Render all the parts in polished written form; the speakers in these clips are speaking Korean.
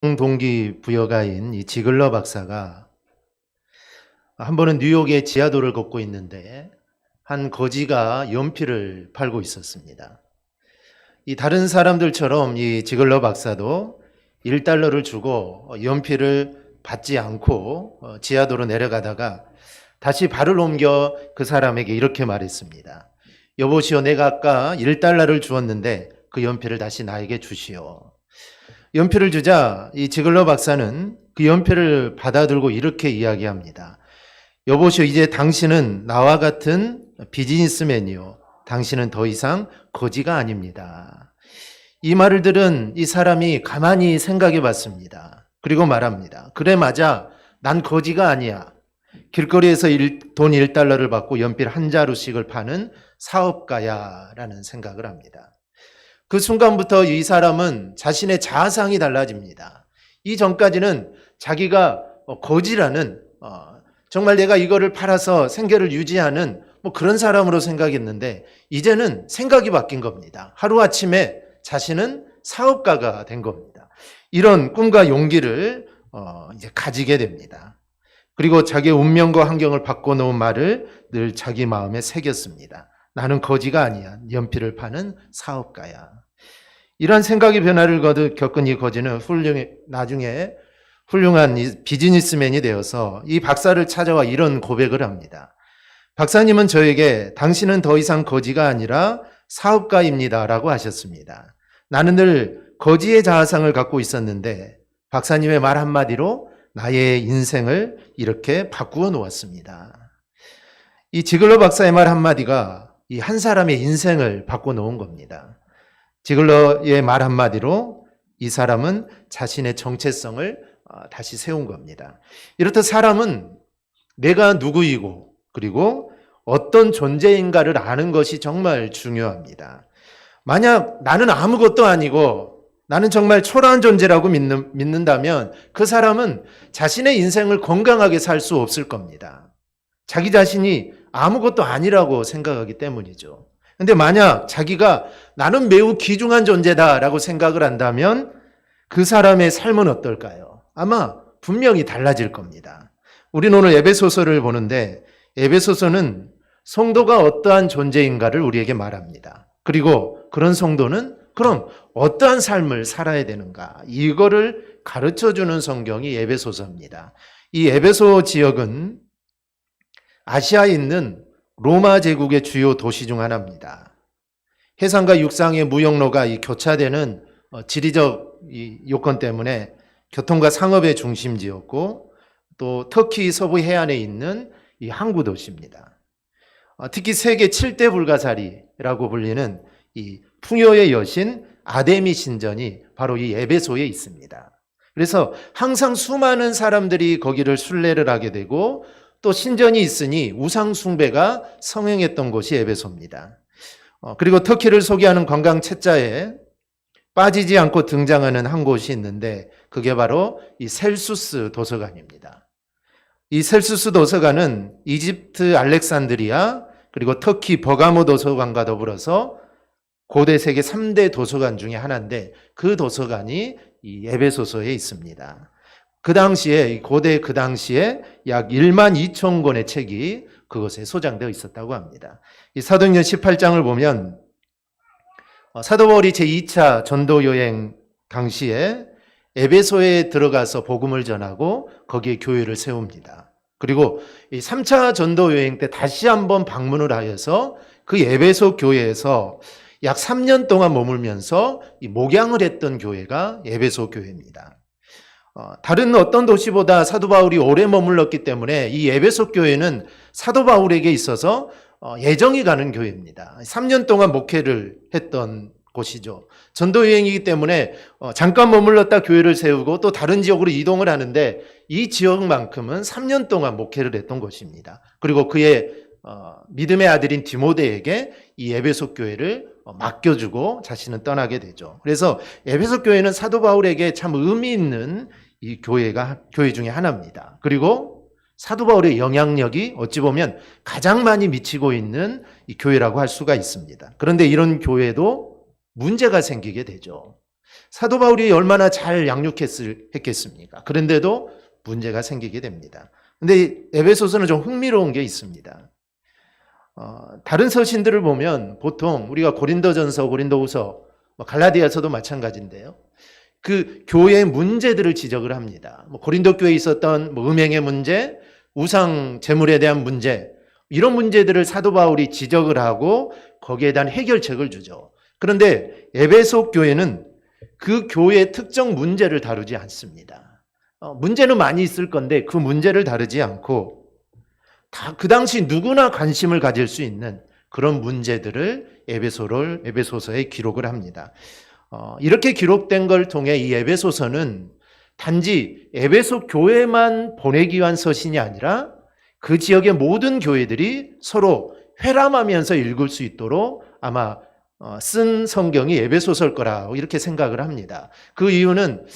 동기부여가인 이 지글러 박사가 한 번은 뉴욕의 지하도를 걷고 있는데 한 거지가 연필을 팔고 있었습니다. 이 다른 사람들처럼 이 지글러 박사도 1달러를 주고 연필을 받지 않고 지하도로 내려가다가 다시 발을 옮겨 그 사람에게 이렇게 말했습니다. 여보시오, 내가 아까 1달러를 주었는데 그 연필을 다시 나에게 주시오. 연필을 주자 이 지글러 박사는 그 연필을 받아들고 이렇게 이야기합니다. 여보시오, 이제 당신은 나와 같은 비즈니스맨이요. 당신은 더 이상 거지가 아닙니다. 이 말을 들은 이 사람이 가만히 생각해 봤습니다. 그리고 말합니다. 그래, 맞아. 난 거지가 아니야. 길거리에서 돈 1달러를 받고 연필 한 자루씩을 파는 사업가야 라는 생각을 합니다. 그 순간부터 이 사람은 자신의 자아상이 달라집니다. 이전까지는 자기가 거지라는 정말 내가 이거를 팔아서 생계를 유지하는 그런 사람으로 생각했는데 이제는 생각이 바뀐 겁니다. 하루아침에 자신은 사업가가 된 겁니다. 이런 꿈과 용기를 이제 가지게 됩니다. 그리고 자기의 운명과 환경을 바꿔놓은 말을 늘 자기 마음에 새겼습니다. 나는 거지가 아니야. 연필을 파는 사업가야. 이런 생각의 변화를 겪은 이 거지는 나중에 훌륭한 비즈니스맨이 되어서 이 박사를 찾아와 이런 고백을 합니다. 박사님은 저에게 당신은 더 이상 거지가 아니라 사업가입니다 라고 하셨습니다. 나는 늘 거지의 자아상을 갖고 있었는데 박사님의 말 한마디로 나의 인생을 이렇게 바꾸어 놓았습니다. 이 지글러 박사의 말 한마디가 이 한 사람의 인생을 바꿔 놓은 겁니다. 지글러의 말 한마디로 이 사람은 자신의 정체성을 다시 세운 겁니다. 이렇듯 사람은 내가 누구이고 그리고 어떤 존재인가를 아는 것이 정말 중요합니다. 만약 나는 아무것도 아니고 나는 정말 초라한 존재라고 믿는다면 그 사람은 자신의 인생을 건강하게 살 수 없을 겁니다. 자기 자신이 아무것도 아니라고 생각하기 때문이죠. 근데 만약 자기가 나는 매우 귀중한 존재다라고 생각을 한다면 그 사람의 삶은 어떨까요? 아마 분명히 달라질 겁니다. 우리는 오늘 에베소서를 보는데 에베소서는 성도가 어떠한 존재인가를 우리에게 말합니다. 그리고 그런 성도는 그럼 어떠한 삶을 살아야 되는가? 이거를 가르쳐주는 성경이 에베소서입니다. 이 에베소 지역은 아시아에 있는 로마 제국의 주요 도시 중 하나입니다. 해상과 육상의 무역로가 교차되는 지리적 요건 때문에 교통과 상업의 중심지였고 또 터키 서부 해안에 있는 이 항구 도시입니다. 특히 세계 7대 불가사리라고 불리는 이 풍요의 여신 아데미 신전이 바로 이 에베소에 있습니다. 그래서 항상 수많은 사람들이 거기를 순례를 하게 되고 또 신전이 있으니 우상 숭배가 성행했던 곳이 에베소입니다. 그리고 터키를 소개하는 관광 책자에 빠지지 않고 등장하는 한 곳이 있는데 그게 바로 이 셀수스 도서관입니다. 이 셀수스 도서관은 이집트 알렉산드리아 그리고 터키 버가모 도서관과 더불어서 고대 세계 3대 도서관 중에 하나인데 그 도서관이 이 에베소서에 있습니다. 그 당시에 약 1만 2천 권의 책이 그것에 소장되어 있었다고 합니다. 이 사도행전 18장을 보면 사도 바울이 제2차 전도 여행 당시에 에베소에 들어가서 복음을 전하고 거기에 교회를 세웁니다. 그리고 이 3차 전도 여행 때 다시 한번 방문을 하여서 그 에베소 교회에서 약 3년 동안 머물면서 목양을 했던 교회가 에베소 교회입니다. 다른 어떤 도시보다 사도 바울이 오래 머물렀기 때문에 이 에베소 교회는 사도 바울에게 있어서 애정이 가는 교회입니다. 3년 동안 목회를 했던 곳이죠. 전도 여행이기 때문에 잠깐 머물렀다 교회를 세우고 또 다른 지역으로 이동을 하는데 이 지역만큼은 3년 동안 목회를 했던 곳입니다. 그리고 그의 믿음의 아들인 디모데에게 이 에베소 교회를 맡겨주고 자신은 떠나게 되죠. 그래서 에베소 교회는 사도 바울에게 참 의미 있는 이 교회 중에 하나입니다. 그리고 사도 바울의 영향력이 어찌 보면 가장 많이 미치고 있는 이 교회라고 할 수가 있습니다. 그런데 이런 교회도 문제가 생기게 되죠. 사도 바울이 얼마나 잘 양육했겠습니까? 그런데도 문제가 생기게 됩니다. 근데 에베소서는 좀 흥미로운 게 있습니다. 다른 서신들을 보면 보통 우리가 고린도전서, 고린도후서, 갈라디아서도 마찬가지인데요. 그 교회의 문제들을 지적을 합니다. 고린도 교회에 있었던 음행의 문제, 우상 제물에 대한 문제, 이런 문제들을 사도 바울이 지적을 하고 거기에 대한 해결책을 주죠. 그런데 에베소 교회는 그 교회의 특정 문제를 다루지 않습니다. 문제는 많이 있을 건데 그 문제를 다루지 않고 다 그 당시 누구나 관심을 가질 수 있는 그런 문제들을 에베소서에 기록을 합니다. 이렇게 기록된 걸 통해 이 에베소서는 단지 에베소 교회만 보내기 위한 서신이 아니라 그 지역의 모든 교회들이 서로 회람하면서 읽을 수 있도록 아마 쓴 성경이 에베소서일 거라고 이렇게 생각을 합니다. 그 이유는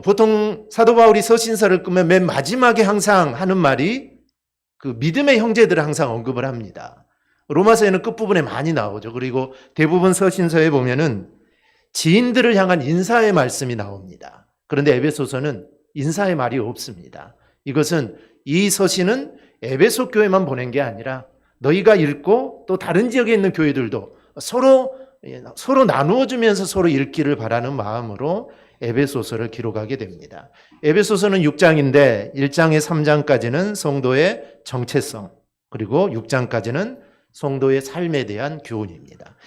보통 사도 바울이 서신서를 끄면 맨 마지막에 항상 하는 말이 그 믿음의 형제들을 항상 언급을 합니다. 로마서에는 끝부분에 많이 나오죠. 그리고 대부분 서신서에 보면은 지인들을 향한 인사의 말씀이 나옵니다. 그런데 에베소서는 인사의 말이 없습니다. 이것은 이 서신은 에베소 교회만 보낸 게 아니라 너희가 읽고 또 다른 지역에 있는 교회들도 서로 나누어주면서 서로 읽기를 바라는 마음으로 에베소서를 기록하게 됩니다. 에베소서는 6장인데 1장에 3장까지는 성도의 정체성, 그리고 6장까지는 성도의 삶에 대한 교훈입니다.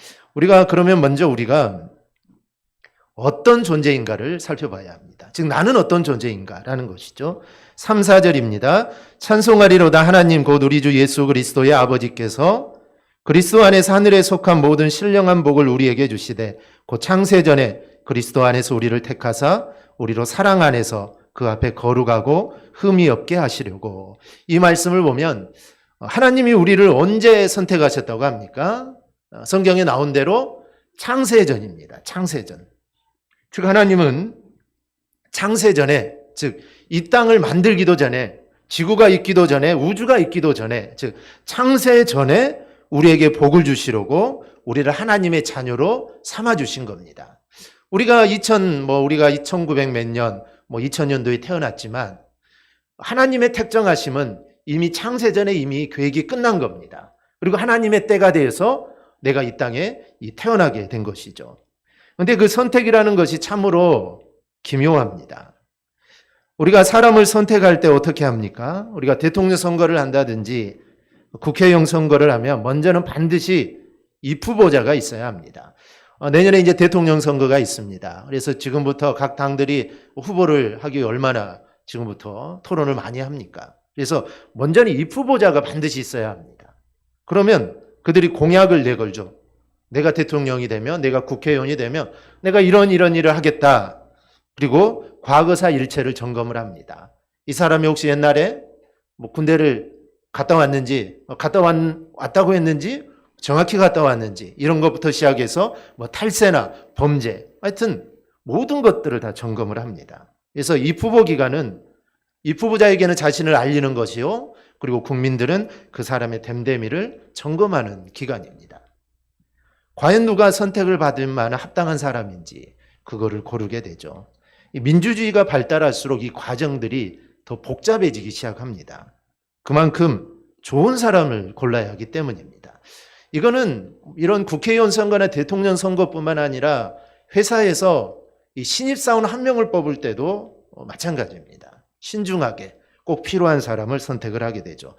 그러면 먼저 우리가 어떤 존재인가를 살펴봐야 합니다. 즉 나는 어떤 존재인가라는 것이죠. 3, 4절입니다. 찬송하리로다 하나님 곧 우리 주 예수 그리스도의 아버지께서 그리스도 안에서 하늘에 속한 모든 신령한 복을 우리에게 주시되 곧 창세전에 그리스도 안에서 우리를 택하사 우리로 사랑 안에서 그 앞에 거룩하고 흠이 없게 하시려고. 이 말씀을 보면 하나님이 우리를 언제 선택하셨다고 합니까? 성경에 나온 대로 창세전입니다. 창세전. 즉 하나님은 창세전에, 즉 이 땅을 만들기도 전에, 지구가 있기도 전에, 우주가 있기도 전에, 즉 창세 전에 우리에게 복을 주시려고 우리를 하나님의 자녀로 삼아 주신 겁니다. 우리가 1900 몇 년, 2000년도에 태어났지만 하나님의 택정하심은 이미 창세전에 이미 계획이 끝난 겁니다. 그리고 하나님의 때가 되어서 내가 이 땅에 태어나게 된 것이죠. 그런데 그 선택이라는 것이 참으로 기묘합니다. 우리가 사람을 선택할 때 어떻게 합니까? 우리가 대통령 선거를 한다든지 국회의원 선거를 하면 먼저는 반드시 입후보자가 있어야 합니다. 내년에 이제 대통령 선거가 있습니다. 그래서 지금부터 각 당들이 후보를 하기 얼마나 지금부터 토론을 많이 합니까? 그래서 먼저는 입후보자가 반드시 있어야 합니다. 그러면 그들이 공약을 내걸죠. 내가 대통령이 되면, 내가 국회의원이 되면 내가 이런 일을 하겠다. 그리고 과거사 일체를 점검을 합니다. 이 사람이 혹시 옛날에 군대를 갔다 왔는지, 왔다고 했는지, 정확히 갔다 왔는지, 이런 것부터 시작해서 탈세나 범죄, 하여튼 모든 것들을 다 점검을 합니다. 그래서 입후보 기간은 입후보자에게는 자신을 알리는 것이요, 그리고 국민들은 그 사람의 됨됨이를 점검하는 기간입니다. 과연 누가 선택을 받을 만한 합당한 사람인지 그거를 고르게 되죠. 민주주의가 발달할수록 이 과정들이 더 복잡해지기 시작합니다. 그만큼 좋은 사람을 골라야 하기 때문입니다. 이거는 이런 국회의원 선거나 대통령 선거뿐만 아니라 회사에서 이 신입사원 한 명을 뽑을 때도 마찬가지입니다. 신중하게 꼭 필요한 사람을 선택을 하게 되죠.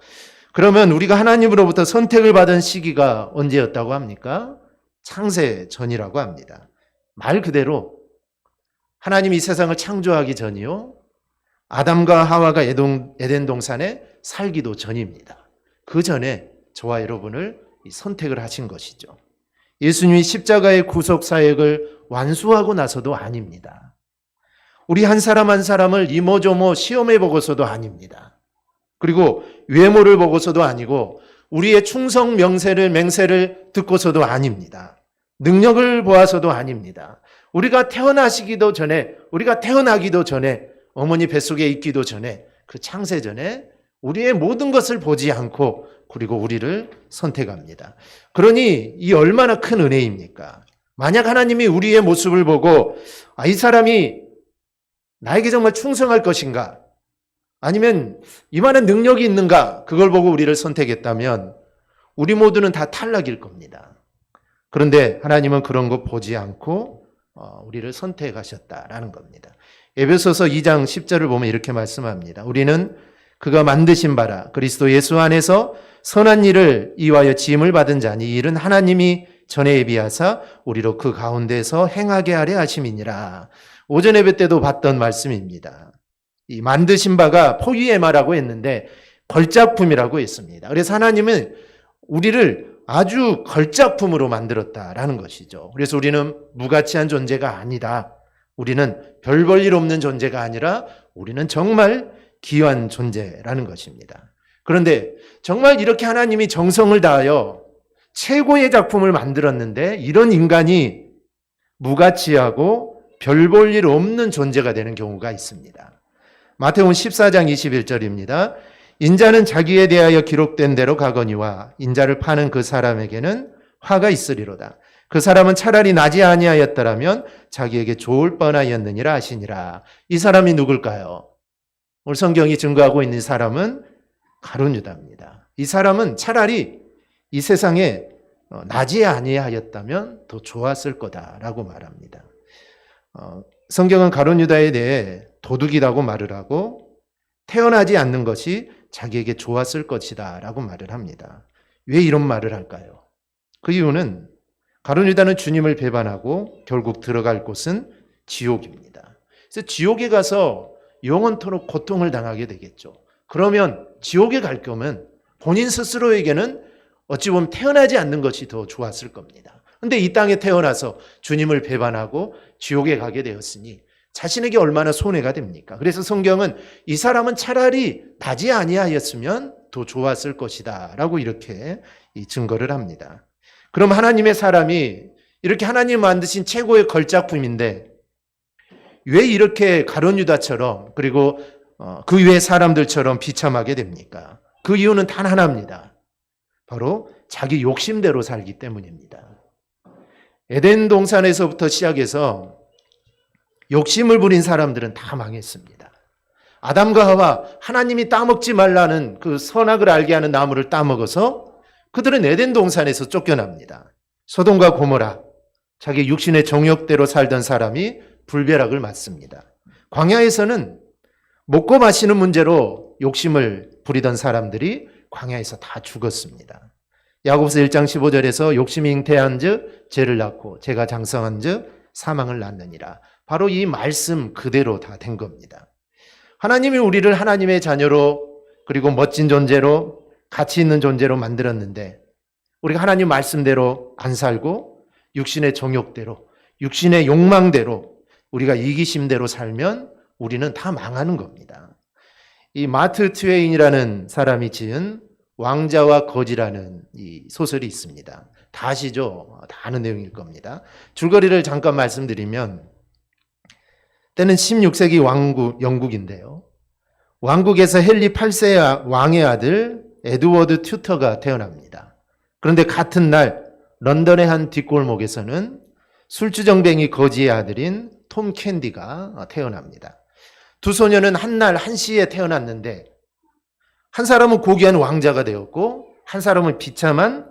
그러면 우리가 하나님으로부터 선택을 받은 시기가 언제였다고 합니까? 창세 전이라고 합니다. 말 그대로 하나님이 이 세상을 창조하기 전이요, 아담과 하와가 에덴 동산에 살기도 전입니다. 그 전에 저와 여러분을 선택을 하신 것이죠. 예수님이 십자가의 구속 사역을 완수하고 나서도 아닙니다. 우리 한 사람 한 사람을 이모저모 시험해 보고서도 아닙니다. 그리고 외모를 보고서도 아니고 우리의 충성 맹세를 듣고서도 아닙니다. 능력을 보아서도 아닙니다. 우리가 태어나기도 전에 어머니 뱃속에 있기도 전에 그 창세 전에 우리의 모든 것을 보지 않고 그리고 우리를 선택합니다. 그러니 이 얼마나 큰 은혜입니까? 만약 하나님이 우리의 모습을 보고 이 사람이 나에게 정말 충성할 것인가? 아니면 이만한 능력이 있는가? 그걸 보고 우리를 선택했다면 우리 모두는 다 탈락일 겁니다. 그런데 하나님은 그런 거 보지 않고 우리를 선택하셨다라는 겁니다. 에베소서 2장 10절을 보면 이렇게 말씀합니다. 우리는 그가 만드신 바라 그리스도 예수 안에서 선한 일을 이와여 지음을 받은 자니 이 일은 하나님이 전에 예비하사 우리로 그 가운데서 행하게 하려 하심이니라. 오전 예배 때도 봤던 말씀입니다. 이 만드신 바가 포이에마라고 했는데 걸작품이라고 했습니다. 그래서 하나님은 우리를 아주 걸작품으로 만들었다라는 것이죠. 그래서 우리는 무가치한 존재가 아니다. 우리는 별 볼 일 없는 존재가 아니라 우리는 정말 귀한 존재라는 것입니다. 그런데 정말 이렇게 하나님이 정성을 다하여 최고의 작품을 만들었는데 이런 인간이 무가치하고 별 볼 일 없는 존재가 되는 경우가 있습니다. 마태복음 14장 21절입니다. 인자는 자기에 대하여 기록된 대로 가거니와 인자를 파는 그 사람에게는 화가 있으리로다. 그 사람은 차라리 나지 아니하였더라면 자기에게 좋을 뻔하였느니라 하시니라. 이 사람이 누굴까요? 오늘 성경이 증거하고 있는 사람은 가룟 유다입니다. 이 사람은 차라리 이 세상에 나지 아니하였다면 더 좋았을 거다라고 말합니다. 성경은 가룟 유다에 대해 도둑이라고 말을 하고 태어나지 않는 것이 자기에게 좋았을 것이다 라고 말을 합니다. 왜 이런 말을 할까요? 그 이유는 가룟 유다는 주님을 배반하고 결국 들어갈 곳은 지옥입니다. 그래서 지옥에 가서 영원토록 고통을 당하게 되겠죠. 그러면 지옥에 갈 거면 본인 스스로에게는 어찌 보면 태어나지 않는 것이 더 좋았을 겁니다. 그런데 이 땅에 태어나서 주님을 배반하고 지옥에 가게 되었으니 자신에게 얼마나 손해가 됩니까? 그래서 성경은 이 사람은 차라리 나지 아니하였으면 더 좋았을 것이다 라고 이렇게 증거를 합니다. 그럼 하나님의 사람이 이렇게 하나님 만드신 최고의 걸작품인데 왜 이렇게 가룟 유다처럼 그리고 그 외의 사람들처럼 비참하게 됩니까? 그 이유는 단 하나입니다. 바로 자기 욕심대로 살기 때문입니다. 에덴 동산에서부터 시작해서 욕심을 부린 사람들은 다 망했습니다. 아담과 하와 하나님이 따먹지 말라는 그 선악을 알게 하는 나무를 따먹어서 그들은 에덴 동산에서 쫓겨납니다. 소돔과 고모라, 자기 육신의 정욕대로 살던 사람이 불벼락을 맞습니다. 광야에서는 먹고 마시는 문제로 욕심을 부리던 사람들이 광야에서 다 죽었습니다. 야고보서 1장 15절에서 욕심이 잉태한즉 죄를 낳고 죄가 장성한즉 사망을 낳느니라. 바로 이 말씀 그대로 다 된 겁니다. 하나님이 우리를 하나님의 자녀로 그리고 멋진 존재로 가치 있는 존재로 만들었는데 우리가 하나님 말씀대로 안 살고 육신의 정욕대로 육신의 욕망대로 우리가 이기심대로 살면 우리는 다 망하는 겁니다. 이 마트 트웨인이라는 사람이 지은 왕자와 거지라는 이 소설이 있습니다. 다 아시죠? 다 아는 내용일 겁니다. 줄거리를 잠깐 말씀드리면 때는 16세기 영국인데요. 왕국에서 헨리 8세 왕의 아들 에드워드 튜터가 태어납니다. 그런데 같은 날 런던의 한 뒷골목에서는 술주정뱅이 거지의 아들인 톰 캔디가 태어납니다. 두 소녀는 한 날 한시에 태어났는데 한 사람은 고귀한 왕자가 되었고 한 사람은 비참한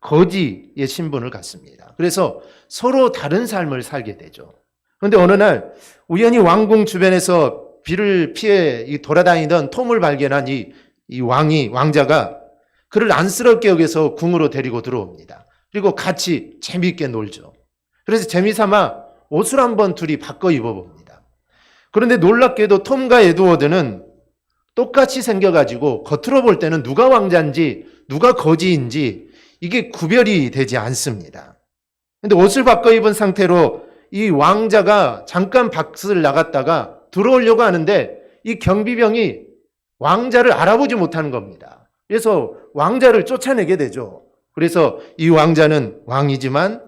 거지의 신분을 갖습니다. 그래서 서로 다른 삶을 살게 되죠. 그런데 어느 날 우연히 왕궁 주변에서 비를 피해 돌아다니던 톰을 발견한 이 왕자가 그를 안쓰럽게 여겨서 궁으로 데리고 들어옵니다. 그리고 같이 재미있게 놀죠. 그래서 재미삼아 옷을 한번 둘이 바꿔 입어봅니다. 그런데 놀랍게도 톰과 에드워드는 똑같이 생겨가지고 겉으로 볼 때는 누가 왕자인지 누가 거지인지 이게 구별이 되지 않습니다. 그런데 옷을 바꿔 입은 상태로 이 왕자가 잠깐 밖을 나갔다가 들어오려고 하는데 이 경비병이 왕자를 알아보지 못하는 겁니다. 그래서 왕자를 쫓아내게 되죠. 그래서 이 왕자는 왕이지만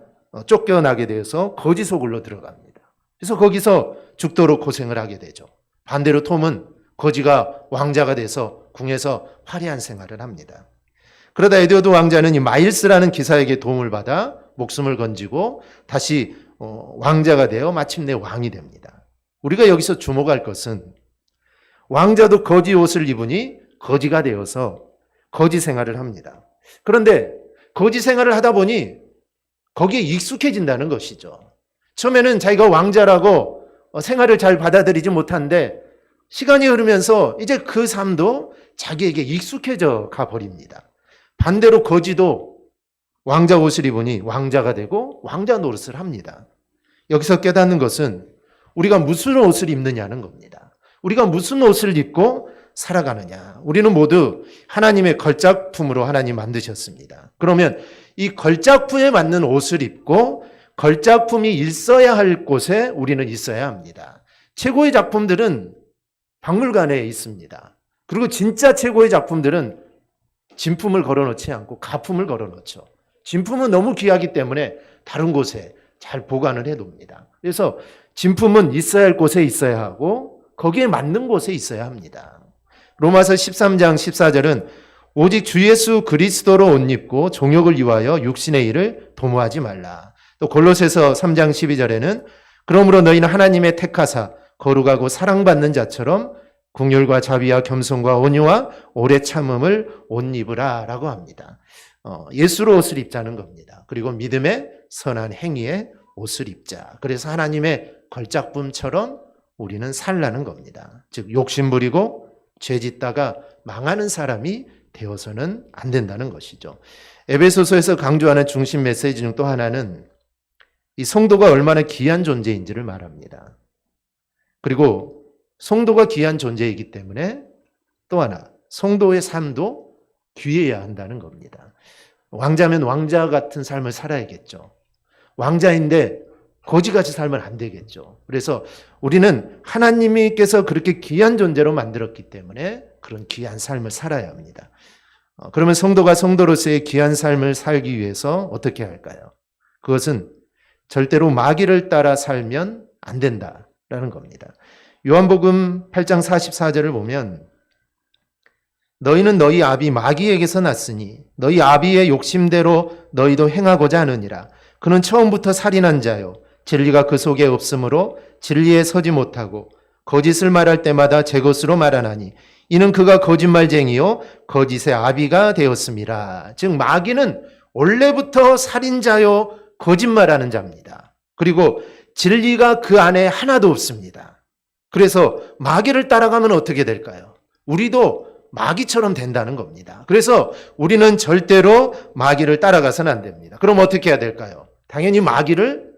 쫓겨나게 되어서 거지 속으로 들어갑니다. 그래서 거기서 죽도록 고생을 하게 되죠. 반대로 톰은 거지가 왕자가 돼서 궁에서 화려한 생활을 합니다. 그러다 에드워드 왕자는 이 마일스라는 기사에게 도움을 받아 목숨을 건지고 다시 왕자가 되어 마침내 왕이 됩니다. 우리가 여기서 주목할 것은 왕자도 거지 옷을 입으니 거지가 되어서 거지 생활을 합니다. 그런데 거지 생활을 하다 보니 거기에 익숙해진다는 것이죠. 처음에는 자기가 왕자라고 생활을 잘 받아들이지 못하는데 시간이 흐르면서 이제 그 삶도 자기에게 익숙해져 가버립니다. 반대로 거지도 왕자 옷을 입으니 왕자가 되고 왕자 노릇을 합니다. 여기서 깨닫는 것은 우리가 무슨 옷을 입느냐는 겁니다. 우리가 무슨 옷을 입고 살아가느냐. 우리는 모두 하나님의 걸작품으로 하나님 만드셨습니다. 그러면 이 걸작품에 맞는 옷을 입고 걸작품이 있어야 할 곳에 우리는 있어야 합니다. 최고의 작품들은 박물관에 있습니다. 그리고 진짜 최고의 작품들은 진품을 걸어놓지 않고 가품을 걸어놓죠. 진품은 너무 귀하기 때문에 다른 곳에 잘 보관을 해둡니다. 그래서 진품은 있어야 할 곳에 있어야 하고 거기에 맞는 곳에 있어야 합니다. 로마서 13장 14절은 오직 주 예수 그리스도로 옷 입고 종욕을 위하여 육신의 일을 도모하지 말라. 또 골로새서 3장 12절에는 그러므로 너희는 하나님의 택하사 거룩하고 사랑받는 자처럼 긍휼과 자비와 겸손과 온유와 오래 참음을 옷 입으라 라고 합니다. 예수로 옷을 입자는 겁니다. 그리고 믿음의 선한 행위에 옷을 입자. 그래서 하나님의 걸작품처럼 우리는 살라는 겁니다. 즉 욕심 부리고 죄 짓다가 망하는 사람이 되어서는 안 된다는 것이죠. 에베소서에서 강조하는 중심 메시지 중 또 하나는 이 성도가 얼마나 귀한 존재인지를 말합니다. 그리고 성도가 귀한 존재이기 때문에 또 하나 성도의 삶도 귀해야 한다는 겁니다. 왕자면 왕자 같은 삶을 살아야겠죠. 왕자인데 거지같이 살면 안 되겠죠. 그래서 우리는 하나님께서 그렇게 귀한 존재로 만들었기 때문에 그런 귀한 삶을 살아야 합니다. 그러면 성도가 성도로서의 귀한 삶을 살기 위해서 어떻게 할까요? 그것은 절대로 마귀를 따라 살면 안 된다라는 겁니다. 요한복음 8장 44절을 보면 너희는 너희 아비 마귀에게서 났으니 너희 아비의 욕심대로 너희도 행하고자 하느니라. 그는 처음부터 살인한 자요 진리가 그 속에 없으므로 진리에 서지 못하고 거짓을 말할 때마다 제 것으로 말하나니 이는 그가 거짓말쟁이요 거짓의 아비가 되었음이라. 즉 마귀는 원래부터 살인자요 거짓말하는 자입니다. 그리고 진리가 그 안에 하나도 없습니다. 그래서 마귀를 따라가면 어떻게 될까요? 우리도 마귀처럼 된다는 겁니다. 그래서 우리는 절대로 마귀를 따라가서는 안 됩니다. 그럼 어떻게 해야 될까요? 당연히 마귀를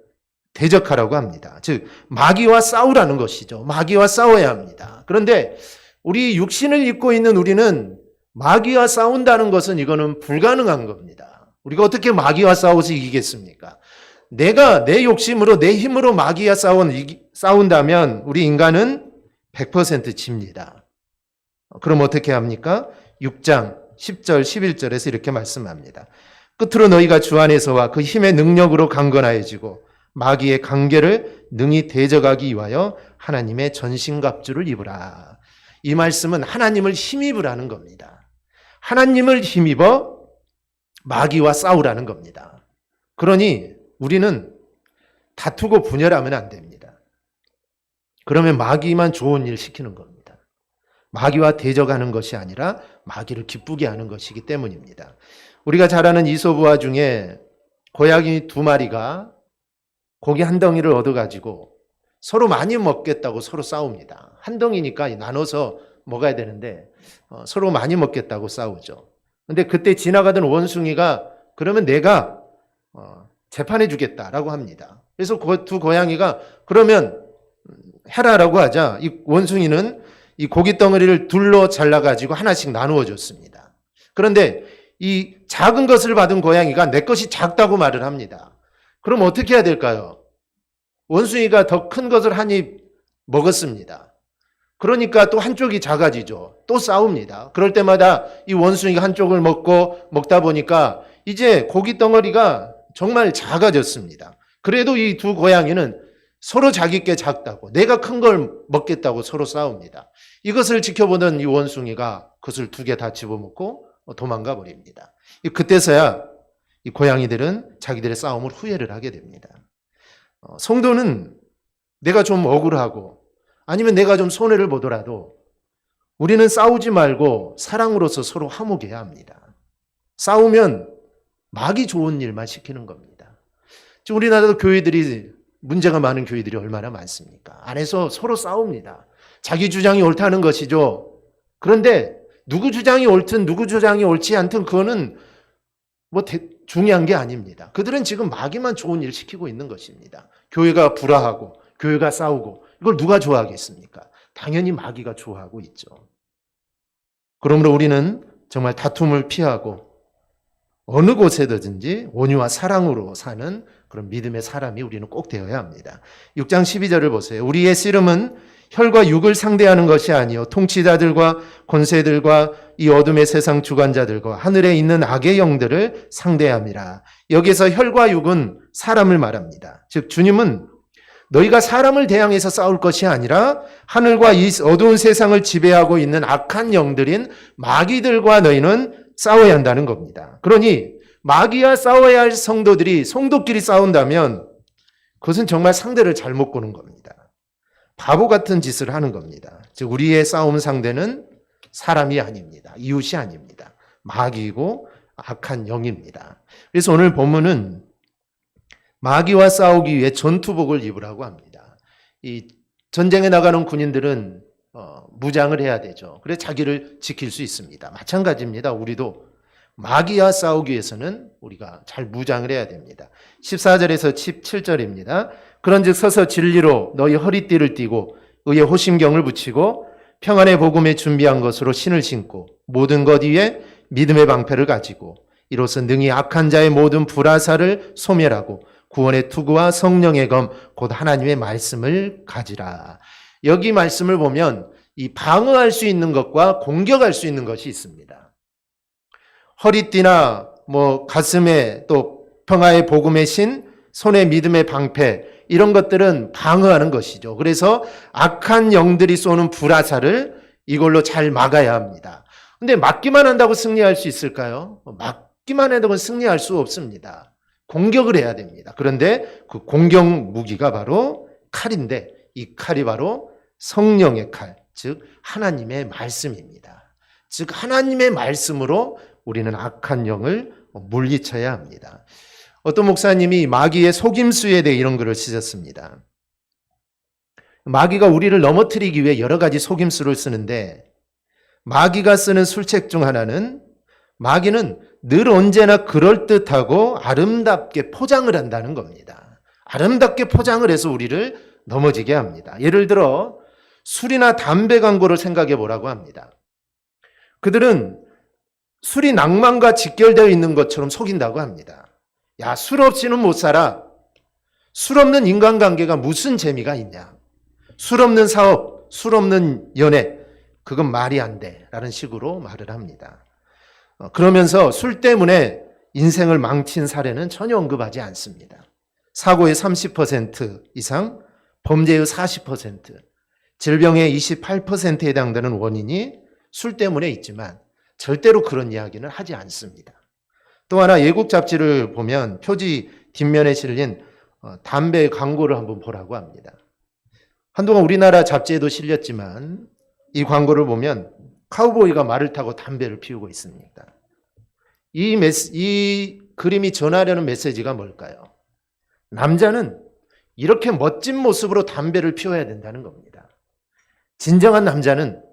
대적하라고 합니다. 즉 마귀와 싸우라는 것이죠. 마귀와 싸워야 합니다. 그런데 우리 육신을 입고 있는 우리는 마귀와 싸운다는 것은 이거는 불가능한 겁니다. 우리가 어떻게 마귀와 싸워서 이기겠습니까? 내가 내 욕심으로 내 힘으로 마귀와 싸운다면 우리 인간은 100% 집니다. 그럼 어떻게 합니까? 6장 10절 11절에서 이렇게 말씀합니다. 끝으로 너희가 주 안에서와 그 힘의 능력으로 강건하여지고 마귀의 관계를 능히 대적하기 위하여 하나님의 전신갑주를 입으라. 이 말씀은 하나님을 힘입으라는 겁니다. 하나님을 힘입어 마귀와 싸우라는 겁니다. 그러니 우리는 다투고 분열하면 안 됩니다. 그러면 마귀만 좋은 일 시키는 겁니다. 마귀와 대적하는 것이 아니라 마귀를 기쁘게 하는 것이기 때문입니다. 우리가 잘 아는 이솝우화 중에 고양이 2마리가 고기 한 덩이를 얻어가지고 서로 많이 먹겠다고 서로 싸웁니다. 한 덩이니까 나눠서 먹어야 되는데 서로 많이 먹겠다고 싸우죠. 근데 그때 지나가던 원숭이가 그러면 내가 재판해 주겠다라고 합니다. 그래서 그 두 고양이가 그러면 해라라고 하자 이 원숭이는 이 고기 덩어리를 둘로 잘라가지고 하나씩 나누어 줬습니다. 그런데 이 작은 것을 받은 고양이가 내 것이 작다고 말을 합니다. 그럼 어떻게 해야 될까요? 원숭이가 더 큰 것을 한 입 먹었습니다. 그러니까 또 한쪽이 작아지죠. 또 싸웁니다. 그럴 때마다 이 원숭이가 한쪽을 먹다 보니까 이제 고기 덩어리가 정말 작아졌습니다. 그래도 이 두 고양이는 서로 자기 게 작다고 내가 큰 걸 먹겠다고 서로 싸웁니다. 이것을 지켜보던 이 원숭이가 그것을 2개 다 집어먹고 도망가 버립니다. 그때서야 이 고양이들은 자기들의 싸움을 후회를 하게 됩니다. 성도는 내가 좀 억울하고 아니면 내가 좀 손해를 보더라도 우리는 싸우지 말고 사랑으로서 서로 화목해야 합니다. 싸우면 막이 좋은 일만 시키는 겁니다. 지금 우리나라도 교회들이 문제가 많은 교회들이 얼마나 많습니까? 안에서 서로 싸웁니다. 자기 주장이 옳다는 것이죠. 그런데 누구 주장이 옳든 누구 주장이 옳지 않든 그거는 중요한 게 아닙니다. 그들은 지금 마귀만 좋은 일 시키고 있는 것입니다. 교회가 불화하고 교회가 싸우고 이걸 누가 좋아하겠습니까? 당연히 마귀가 좋아하고 있죠. 그러므로 우리는 정말 다툼을 피하고 어느 곳에든지 온유와 사랑으로 사는 그런 믿음의 사람이 우리는 꼭 되어야 합니다. 6장 12절을 보세요. 우리의 씨름은 혈과 육을 상대하는 것이 아니요 통치자들과 권세들과 이 어둠의 세상 주관자들과 하늘에 있는 악의 영들을 상대함이라. 여기서 혈과 육은 사람을 말합니다. 즉 주님은 너희가 사람을 대항해서 싸울 것이 아니라 하늘과 이 어두운 세상을 지배하고 있는 악한 영들인 마귀들과 너희는 싸워야 한다는 겁니다. 그러니 마귀와 싸워야 할 성도들이 성도끼리 싸운다면 그것은 정말 상대를 잘못 보는 겁니다. 바보 같은 짓을 하는 겁니다. 즉 우리의 싸움 상대는 사람이 아닙니다. 이웃이 아닙니다. 마귀이고 악한 영입니다. 그래서 오늘 본문은 마귀와 싸우기 위해 전투복을 입으라고 합니다. 이 전쟁에 나가는 군인들은 무장을 해야 되죠. 그래서 자기를 지킬 수 있습니다. 마찬가지입니다. 우리도 마귀와 싸우기 위해서는 우리가 잘 무장을 해야 됩니다. 14절에서 17절입니다. 그런즉 서서 진리로 너희 허리띠를 띠고 의의 호심경을 붙이고 평안의 복음에 준비한 것으로 신을 신고 모든 것 위에 믿음의 방패를 가지고 이로써 능히 악한 자의 모든 불화살을 소멸하고 구원의 투구와 성령의 검 곧 하나님의 말씀을 가지라. 여기 말씀을 보면 이 방어할 수 있는 것과 공격할 수 있는 것이 있습니다. 허리띠나 가슴에 또 평화의 복음의 신, 손에 믿음의 방패 이런 것들은 방어하는 것이죠. 그래서 악한 영들이 쏘는 불화살을 이걸로 잘 막아야 합니다. 근데 막기만 한다고 승리할 수 있을까요? 막기만 한다고 승리할 수 없습니다. 공격을 해야 됩니다. 그런데 그 공격 무기가 바로 칼인데 이 칼이 바로 성령의 칼, 즉 하나님의 말씀입니다. 즉 하나님의 말씀으로 우리는 악한 영을 물리쳐야 합니다. 어떤 목사님이 마귀의 속임수에 대해 이런 글을 쓰셨습니다. 마귀가 우리를 넘어뜨리기 위해 여러 가지 속임수를 쓰는데 마귀가 쓰는 술책 중 하나는 마귀는 늘 언제나 그럴듯하고 아름답게 포장을 한다는 겁니다. 아름답게 포장을 해서 우리를 넘어지게 합니다. 예를 들어 술이나 담배 광고를 생각해 보라고 합니다. 그들은 술이 낭만과 직결되어 있는 것처럼 속인다고 합니다. 야, 술 없이는 못 살아. 술 없는 인간관계가 무슨 재미가 있냐. 술 없는 사업, 술 없는 연애, 그건 말이 안 돼. 라는 식으로 말을 합니다. 그러면서 술 때문에 인생을 망친 사례는 전혀 언급하지 않습니다. 사고의 30% 이상, 범죄의 40%, 질병의 28%에 해당되는 원인이 술 때문에 있지만 절대로 그런 이야기는 하지 않습니다. 또 하나 예국 잡지를 보면 표지 뒷면에 실린 담배 광고를 한번 보라고 합니다. 한동안 우리나라 잡지에도 실렸지만 이 광고를 보면 카우보이가 말을 타고 담배를 피우고 있습니다. 이 그림이 전하려는 메시지가 뭘까요? 남자는 이렇게 멋진 모습으로 담배를 피워야 된다는 겁니다. 진정한 남자는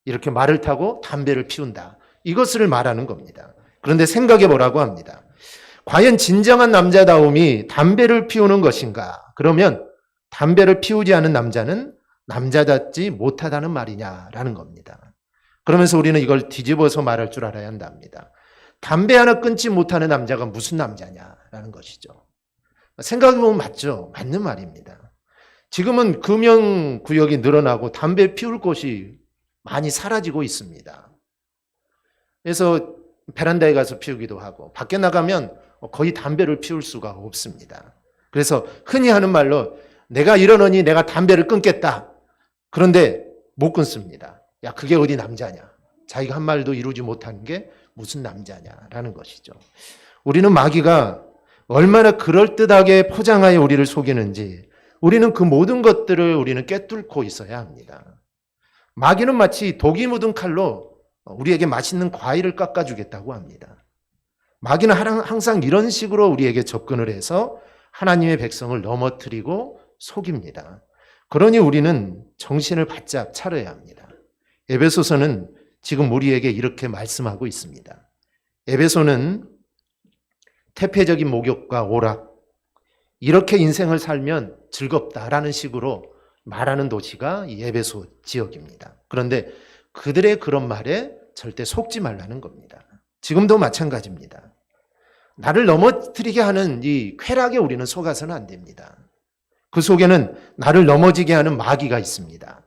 이렇게 말을 타고 담배를 피운다. 이것을 말하는 겁니다. 그런데 생각해 보라고 합니다. 과연 진정한 남자다움이 담배를 피우는 것인가? 그러면 담배를 피우지 않은 남자는 남자답지 못하다는 말이냐라는 겁니다. 그러면서 우리는 이걸 뒤집어서 말할 줄 알아야 한답니다. 담배 하나 끊지 못하는 남자가 무슨 남자냐라는 것이죠. 생각해보면 맞죠. 맞는 말입니다. 지금은 금연구역이 늘어나고 담배 피울 곳이 많이 사라지고 있습니다. 그래서 베란다에 가서 피우기도 하고 밖에 나가면 거의 담배를 피울 수가 없습니다. 그래서 흔히 하는 말로 내가 이러느니 내가 담배를 끊겠다. 그런데 못 끊습니다. 야, 그게 어디 남자냐. 자기가 한 말도 이루지 못하는 게 무슨 남자냐라는 것이죠. 우리는 마귀가 얼마나 그럴듯하게 포장하여 우리를 속이는지 우리는 그 모든 것들을 우리는 꿰뚫고 있어야 합니다. 마귀는 마치 독이 묻은 칼로 우리에게 맛있는 과일을 깎아주겠다고 합니다. 마귀는 항상 이런 식으로 우리에게 접근을 해서 하나님의 백성을 넘어뜨리고 속입니다. 그러니 우리는 정신을 바짝 차려야 합니다. 에베소서는 지금 우리에게 이렇게 말씀하고 있습니다. 에베소는 태폐적인 목욕과 오락, 이렇게 인생을 살면 즐겁다라는 식으로 말하는 도시가 이 에베소 지역입니다. 그런데 그들의 그런 말에 절대 속지 말라는 겁니다. 지금도 마찬가지입니다. 나를 넘어뜨리게 하는 이 쾌락에 우리는 속아서는 안 됩니다. 그 속에는 나를 넘어지게 하는 마귀가 있습니다.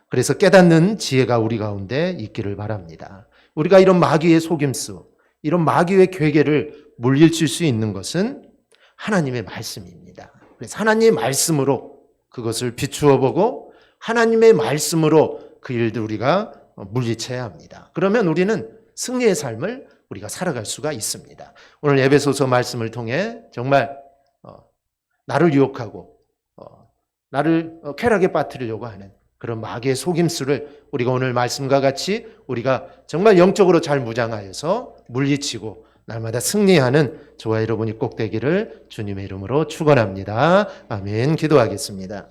그래서 깨닫는 지혜가 우리 가운데 있기를 바랍니다. 우리가 이런 마귀의 속임수, 이런 마귀의 괴계를 물리칠 수 있는 것은 하나님의 말씀입니다. 그래서 하나님의 말씀으로 그것을 비추어 보고 하나님의 말씀으로 그 일들 우리가 물리쳐야 합니다. 그러면 우리는 승리의 삶을 우리가 살아갈 수가 있습니다. 오늘 에베소서 말씀을 통해 정말 나를 유혹하고 나를 쾌락에 빠뜨리려고 하는 그런 마귀의 속임수를 우리가 오늘 말씀과 같이 우리가 정말 영적으로 잘 무장하여서 물리치고 날마다 승리하는 저와 여러분이 꼭 되기를 주님의 이름으로 축원합니다. 아멘. 기도하겠습니다.